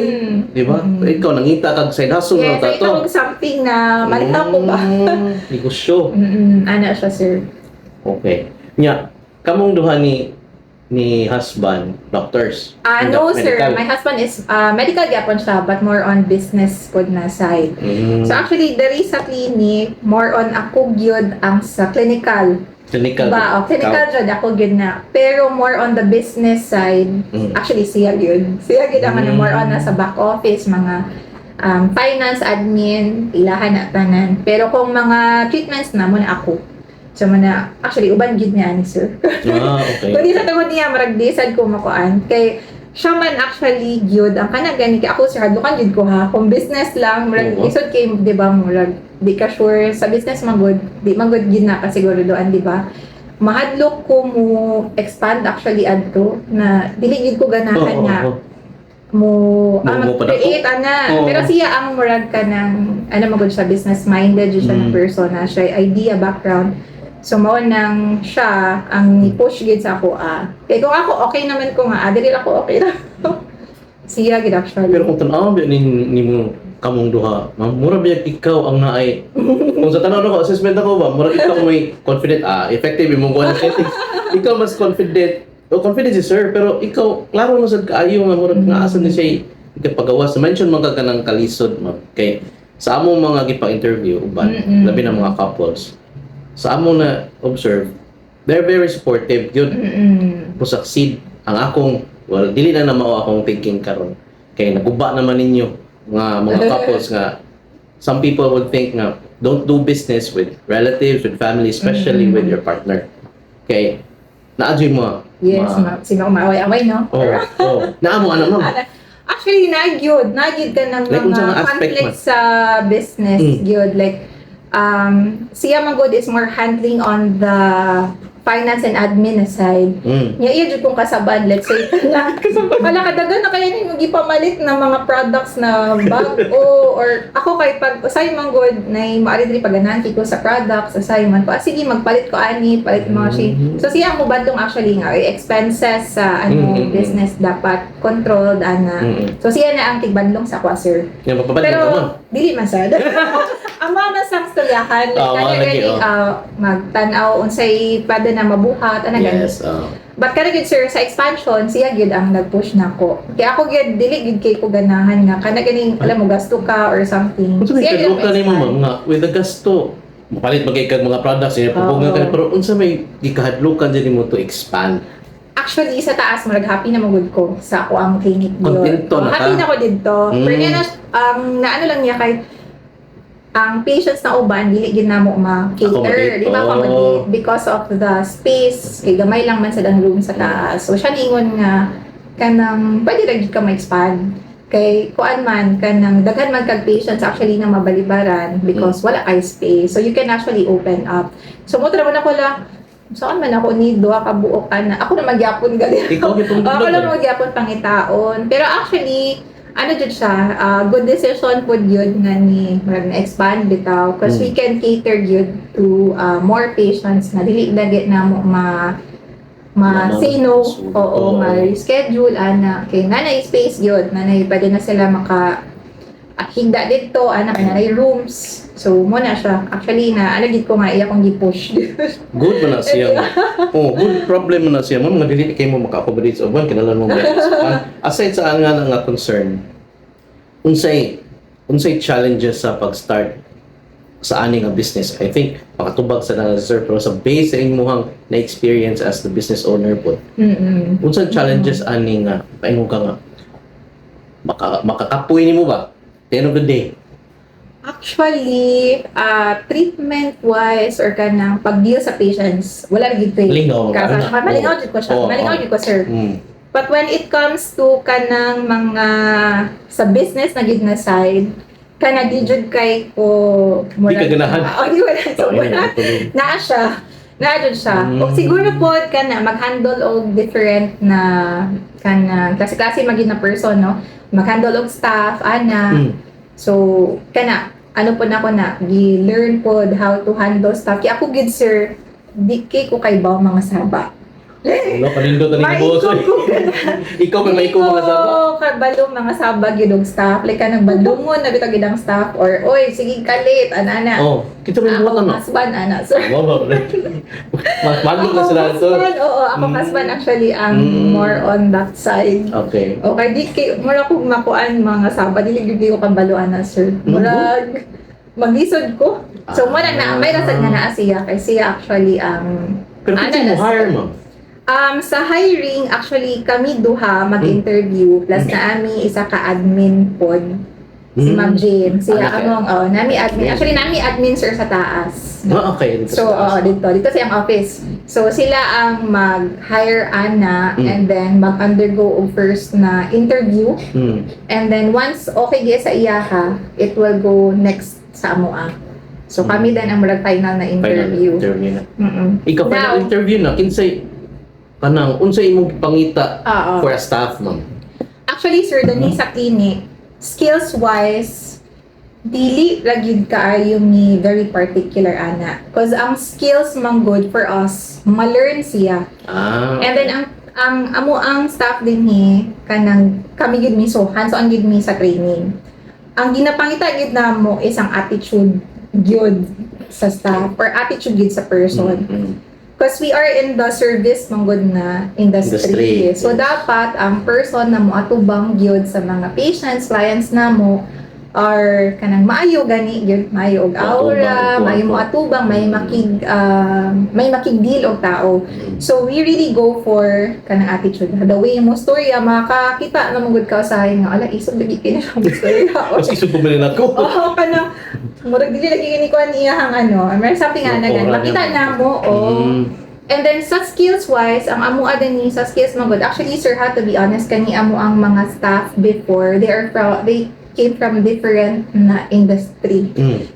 di ba? Ikaw nangita kag side hustle Yes, na so ito tato. something na malita ko ba? Negosyo. Ana siya, sir. Okay. Nya, kamong duha ni husband, doctors. No, sir. Medical. My husband is medical gyapon siya, but more on business pod na side. Mm. So actually, there is sa clinic, more on ako gyud ang sa clinical. Clinical. Clinical jud ako gyud na. Pero more on the business side, actually siya gyud. Siya gyud ang more on nasa back office, mga finance, admin, ilahan na tanan. Pero kung mga treatments na, muna ako. So, muna, actually, uban gyud niya ni sir. Okay. Kundi sa tungod niya, maragdesad ko makuan. Kay, siya man actually gyud ang kanang gani kay ako sir hadlukan gyud ko ha. Kung business lang, murag isod kay di ba murag di ka sure sa business magud, di magud gyud na ka siguro doan di ba. Mahadlok ko mo expand actually adto na dili gyud ko ganahan nga mo mag-create ana. Pero siya ang murag ka ng ano magud siya business minded siya na persona, siya idea background. So, mao nang siya ang ni-push gid sa ako Kaya kung ako, okay naman ko nga, dili ako okay na. Siya gid actually. Pero kung tanaw ba ni mo kamong duha, ma'am, mura ba ikaw ang naay kung sa tanaw ko assessment ako ba, mura ikaw may confident effective imong kuan settings. Ikaw mas confident. Confident si sir, pero ikaw klaro mo sad kaayo nga mura nga asa ni siya ikapagawas. Mention man ka kanang kalisod, ma'am. Kay sa among mga gipang-interview uban, labi na mga couples. Sa among na observe, they're very supportive. Yun, kung succeed ang akong, well, dili na mao akong thinking karon. Kay naguba naman ninyo mga couples nga some people would think nga don't do business with relatives, with family, especially with your partner. Kay naadyoy mo. Yes, sino umaway-away, no? Naamo ana ma'am. Actually, nagyod ka ng Like, mga conflict sa business, gyud like siya magod is more handling on the finance and admin side. Nya iya jud kung kasabad, let's say na wala kadagan na kaya nimo gipamalit na mga products na bago or ako kay pag usay man god nay maari diri paganahan ko sa products usay man pa sige magpalit ko ani palit mga shit. So siya ang mubadtong actually nga expenses sa business dapat controlled ana. So siya na ang tigbadlong sa kwa sir. Pero dili man sad. Ang mga sang storyahan like magtan-aw unsay pwede na mabuhat ana ganun. Yes. But kada gid sir sa expansion siya gid ang nag-push nako. Kaya ako gid dili gid kay ko ganahan nga kana ganing alam mo gasto ka or something. Unsa may kadlo ka nimo ma'am nga with the gasto mapalit magkay mga products niya pupugan ka pero unsa may gikahadlokan diri mo to expand. Actually, sa taas, marag happy na magod ko sa ako ang clinic Kontento na ka? Happy na ko dito. Pero yan na, naano lang niya kay ang patients na uban dili gid namo ma-cater, Accommodate. di ba? Oh. Accommodate because of the space, kay gamay lang man sa dang room sa taas. So siya niingon nga kanang pwede ra gid ka ma-expand. Kay kuan man kanang daghan man kag patients actually na mabalibaran because wala kay space. So you can actually open up. So mo tra man ako la saan man ako ni duha ka buok ana. Ako na magyapon gali. Ikaw gitong Ako lang magyapon pangitaon. Pero actually ano jud siya, good decision po yun nga ni expand bitaw because we can cater yun to more patients na dili lagi na mo say no, oo, ma-reschedule, ana, kay nanay space yun, nanay, pwede na sila higda dito, ana, nanay rooms, so, muna siya, actually, alagid ko nga, iya kong gi-push. Good mo na siya. Good problem mo na siya. Mga dili kayo mo maka-accommodate sa uban, kinalan mo ba? Aside sa nga concern, unsay challenges sa pag-start sa ani nga business. I think makatubag sa nang sir pero sa base sa imuhang na experience as the business owner po. Unsay challenges ani nga paingon ka nga makakapoy nimo ba? At the end of the day. Actually, treatment wise or kanang pag-deal sa patients, wala gid pay. Lingaw ka. Malingaw jud ko siya. Malingaw jud ko, sir. But when it comes to kanang mga sa business na gid na side, kana di jud kay ko Di ka ganahan. Di ko ganahan. So, naa siya. Naa jud siya. O siguro po kana mag-handle og different na kana klase-klase magid na person, no? Mag-handle og staff, ana. So, kana ano po na ko na gi-learn po how to handle staff. Kaya ako gid, sir, di kay ko kay ba mga saba. Wala panindot ani boss. Ikaw pa may mga saba. Kabalo mga saba gid og staff, like kanang balungon na bitag gidang staff or oy sige kalit ana. Kita may buhat ano. Husband ana. So, Maglo na sila to. Ako husband actually ang more on that side. Okay. Okay, di kay mura ko makuan mga saba dili gid ko kabalo ana, sir. Murag maglisod ko. So mura na may rasad nga naa siya kay siya actually ang Pero kung mo hire mo. Sa hiring, actually, kami duha mag-interview, plus na ami isa ka admin pod, si Ma'am Jane. Siya nami admin. Actually, nami admin, sir, sa taas. Okay. So, dito siyang office. So, sila ang mag-hire ana, and then mag-undergo og first na interview. And then, once okay gaya sa iyaha, it will go next sa amoa. So, kami din ang murag final na interview. Ikaw final interview na, kinsay kanang unsay imong pangita for a staff ma'am? Actually, sir, dani sa clinic, skills-wise, dili lagid kaayo mi very particular ana. Cause ang skills man good for us, ma-learn siya. And then ang amo ang staff din kanang kami gid mi so hands-on gid mi sa training. Ang ginapangita gid namo is ang attitude gyud sa staff or attitude gid sa person. Because we are in the service manggod na industry. So, dapat ang person na mo atubang gyud sa mga patients, clients na mo, or kanang maayo gani gyud, maayo og aura, maayo mo atubang, may makigdeal og tao. So, we really go for kanang attitude. The way mo storya, makakita na manggod ka usahay nga, ala, isog lagi kini sa storya. Mas isog pumalin ako. Kanang murag dili lagi gini ko iyahang may something nga na gan makita na mo and then sa skills wise ang amo adani sa skills mo good actually sir had to be honest kani amo ang mga staff before they came from different na industry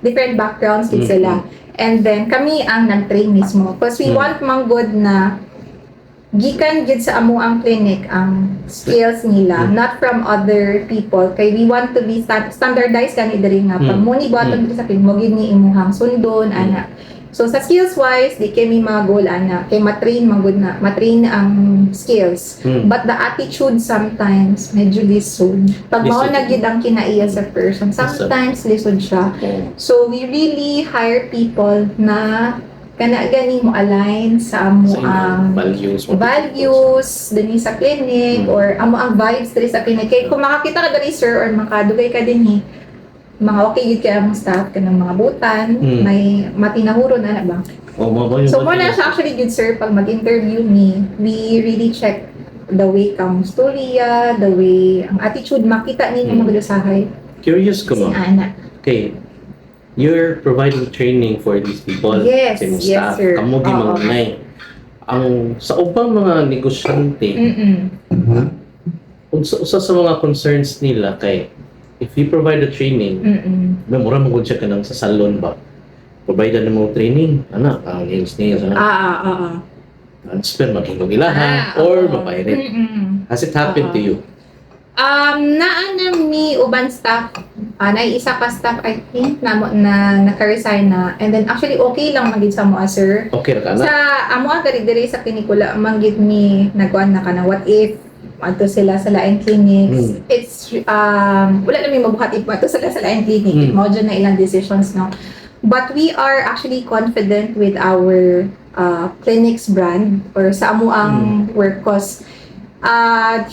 different backgrounds gid sila and then kami ang nag-train mismo because we want man good na gikan gid sa amo ang clinic ang skills nila not from other people kay we want to be standardized kani diri nga pag mo ni buhaton sa pin mo gid ni imuhang sundon ana so sa skills wise di kay mi mga goal ana kay matrain magud na matrain ang skills but the attitude sometimes medyo lisod pag mao na gid ang kinaiya sa person sometimes lisod siya so we really hire people na kana gani mo align sa amo ang values dini sa clinic or amo ang vibes diri sa clinic kay kung makakita ka diri sir or makadugay ka dinhi mga okay gid kay ang staff kanang mga butan may matinahuron ana ba so mo na siya actually good sir pag mag-interview me we really check the way kang storya the way ang attitude makita ninyo magdusahay curious ko si ana okay you're providing training for these people. Yes, sa inyong yes, staff. sir. Kamu Oo. gimangnay. Ang sa ubang mga negosyante, usa sa mga concerns nila kay if you provide a training, may mura magud siya kanang sa salon ba. Provide na mo training, ana, ang nails, transfer maghingog ilaha or mapairit. Has it happened to you? Naa na mi uban staff, na isa ka staff I think na naka-resign na, and then actually okay lang magid sa moa sir. Okay ra ka na? Sa amo diri sa pinikula manggid mi nagkuan na kana what if ato sila sa lain clinics. It's wala na mi mabuhat if ato sila sa lain clinic. Mao dyan na ilang decisions no. But we are actually confident with our clinics brand or sa amo ang work cause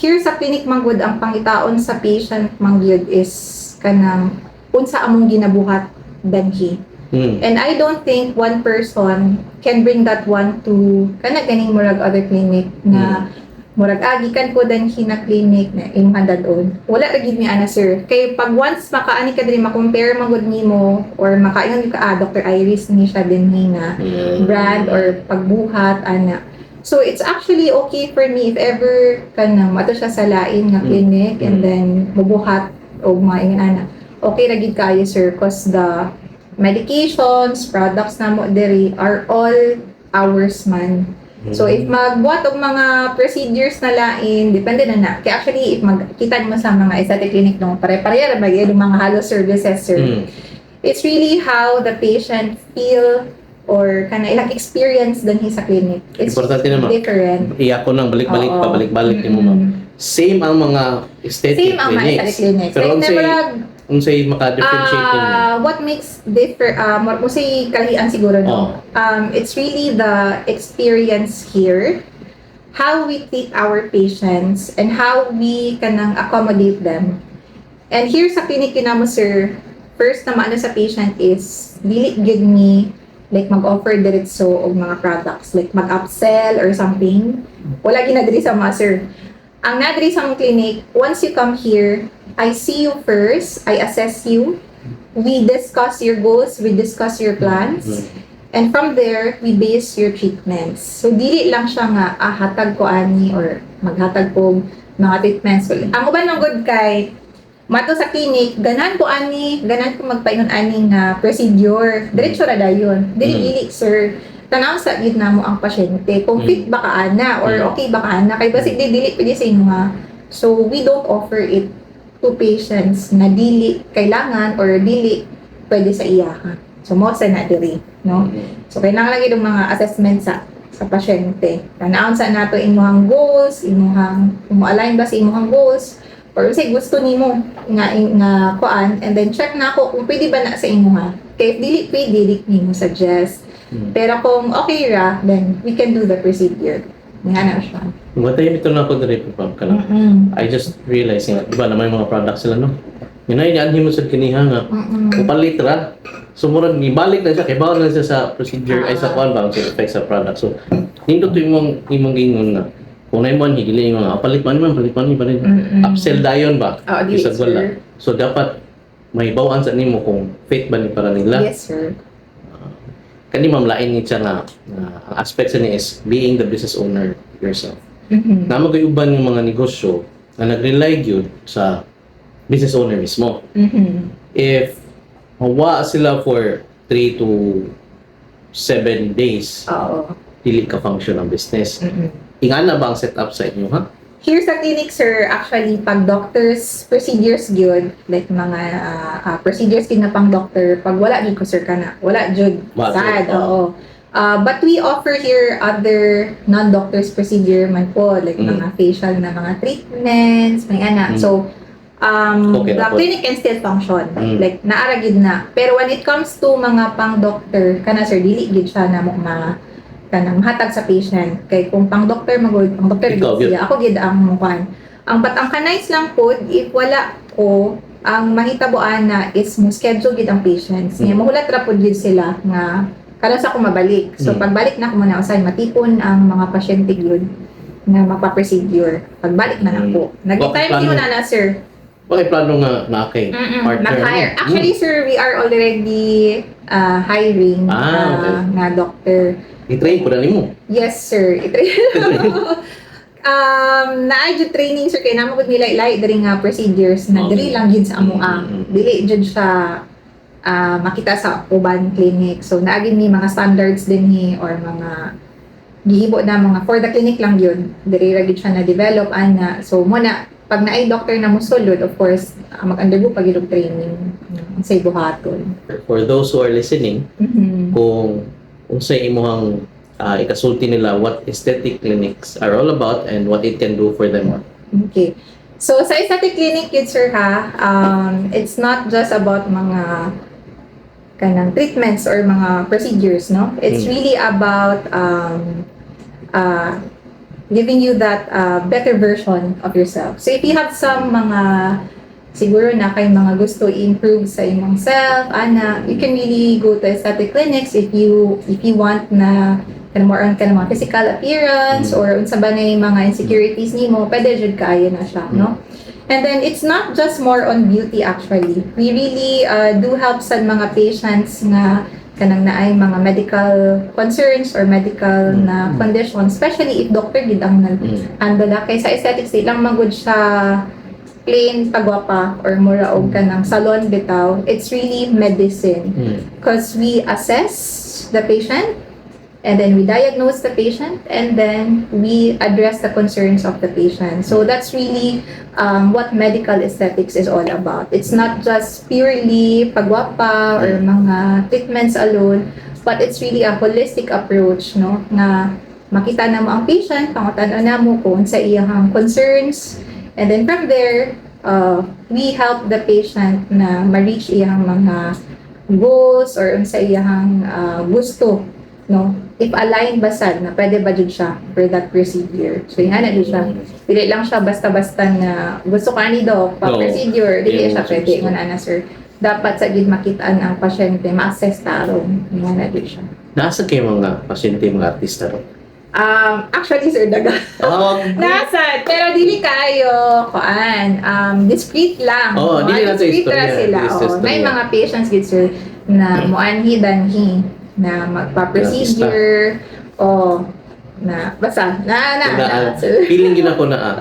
here sa clinic manggod ang pangitaon sa patient mangyud is kanang unsa among ginabuhat danhi. And I don't think one person can bring that one to kana ganing murag other clinic na murag gikan ko danhi na clinic na imong dadon. Wala ra gid mi ana sir. Kay pag once makaani ka diri ma-compare manggod nimo or makaingon ka Dr. Iris ni siya dinhi nga brand or pagbuhat ana. So it's actually okay for me if ever kanang mato siya sa lain nga clinic and then mubuhat og mga ingon ana. Okay ra gid kayo sir cause the medications, products na mo diri are all ours man. So if magbuhat og mga procedures na lain, depende na na. Kaya actually if magkita mo sa mga aesthetic clinic no, pare-pareha ra bagay mga halo services sir. It's really how the patient feel or kana ilang experience din sa clinic. It's Importante naman. different. Iya ko nang balik-balik Oo. pabalik-balik mo ma'am. Same ang mga aesthetic Same ang mga aesthetic clinics. Pero Like, unsay maka-differentiate mo? what makes usay kalian siguro no? It's really the experience here, how we treat our patients, and how we kanang accommodate them. And here sa clinic kinamo sir, first na maano sa patient is dili gyud me like mag-offer diretso og mga products, like mag-upsell or something. Wala ginadiri sa mga sir. Ang nadiri sa mong clinic, once you come here, I see you first, I assess you, we discuss your goals, we discuss your plans, and from there, we base your treatments. So, dili lang siya nga, hatag ko ani or maghatag ko mga treatments. Ang uban ng good kay, mato sa clinic, ganan ko magpaingon ani nga procedure. Diretso ra dayon. Dili sir. Tanaw sa gitna mo ang pasyente. Kung fit ba ka ana or okay ba ka ana. Kay basig dili pwede sa inyo nga. So we don't offer it to patients na dili kailangan or dili pwede sa iyaha. So mo sa na diri, no? So kailangan lang yung mga assessment sa pasyente. Tanaw sa nato imong goals, align ba sa imong goals or say gusto nimo nga kuan and then check na ako kung pwede ba na sa imo ha. Kaya if dili pwede, dili nimo suggest. Pero kung okay ra, then we can do the procedure. Nga na siya. Matay ito na ako diri pa ka lang. I just realized nga iba na may mga products sila no. Minay ni mo sa kiniha nga. Upalit ra. So murag ibalik na siya kay bawal na siya sa procedure ay sa kuan ba sa effect sa product. So nindot imong gingon na kung na mo higili yung mga palit man upsell dayon ba isag wala so dapat may bawaan sa nimo kung fit ba ni para nila. Yes sir. Kani ma'am lain ni siya na ang aspect sa ni is being the business owner yourself. Na magayuban yung mga negosyo na nag-rely gyud sa business owner mismo. If mawa sila for 3 to 7 days dili ka function ang business. Ingana ba ang setup sa inyo, ha? Here sa clinic, sir, actually, pag doctors, procedures yun, like mga procedures na pang doctor, pag wala yun ko, sir, ka na. Wala yun. Sad, oo. But we offer here other non-doctors procedure man po, like mga facial na mga treatments, may ana. So, the clinic can still function. Like, naaragid na. Pero when it comes to mga pang doctor, kana, sir, dili gid siya na kanang hatag sa patient kay kung pang doctor magod ang doctor siya ako gid ang mukan ang batang kanais lang po if wala ko ang mahitabuan na is mo schedule gid ang patients niya mahulat ra pud gid sila nga kada sa ko mabalik so pagbalik na ko muna usay matipon ang mga pasyente gyud nga magpa-procedure pagbalik na ako nag-time niyo na sir Bakit plano nga na kay partner? Na-hire. mo? Actually, sir, we are already hiring Okay. na doctor. I-train ko na nimo. Yes, sir. Na-adjud training, sir, kay naman ko nila ilay diri nga procedures na diri lang yun sa amuang. Dili jud siya makita sa uban clinic. So, naagin ni mga standards din ni or mga gihibo na mga for the clinic lang yun. Diri ra gid siya na-develop, ana. So, muna, pag naay doctor na mo sulod, of course, mag-undergo pag ilog training sa ibuhaton. For those who are listening, Mhm. kung unsay imong ikasulti nila what aesthetic clinics are all about and what it can do for them. Okay. So, sa aesthetic clinic yun, sir, ha, it's not just about mga kanang treatments or mga procedures, no? It's really about giving you that better version of yourself. So, if you have some mga siguro na kay mga gusto i-improve sa imong self, ana, you can really go to aesthetic clinics if you want na kind more on kind mga physical appearance or unsa ba na yung mga insecurities nimo, pwede jud kaayo na siya, no? And then it's not just more on beauty actually. We really do help sa mga patients na kanang naay mga medical concerns or medical na conditions, especially if doctor gid ang handle kay sa aesthetics di lang magud siya plain pagwapa or mura og kanang salon bitaw. It's really medicine because we assess the patient and then we diagnose the patient and then we address the concerns of the patient. So that's really what medical aesthetics is all about. It's not just purely pagwapa or mga treatments alone, but it's really a holistic approach, no, na makita na mo ang patient, pangutan na mo kung sa iyang concerns, and then from there we help the patient na ma-reach iyang mga goals or sa iyang gusto, no, if aligned ba sad na pwede ba jud siya for that procedure. So yan na jud siya. Dili lang siya basta-basta na gusto ka ni doc pa procedure, dili siya pwede nga na sir. Dapat sa gid makitaan ang pasyente, ma-assess taron. Yan na jud siya. Nasa kay mga pasyente, mga artista ro? Actually sir, daga. Nasa, pero dili kayo kuan. Discreet lang. Dili na to discreet istorya. ra sila. May mga patients gid sir na muanhi danhi na magpa-procedure o na basta na Feeling gina ko na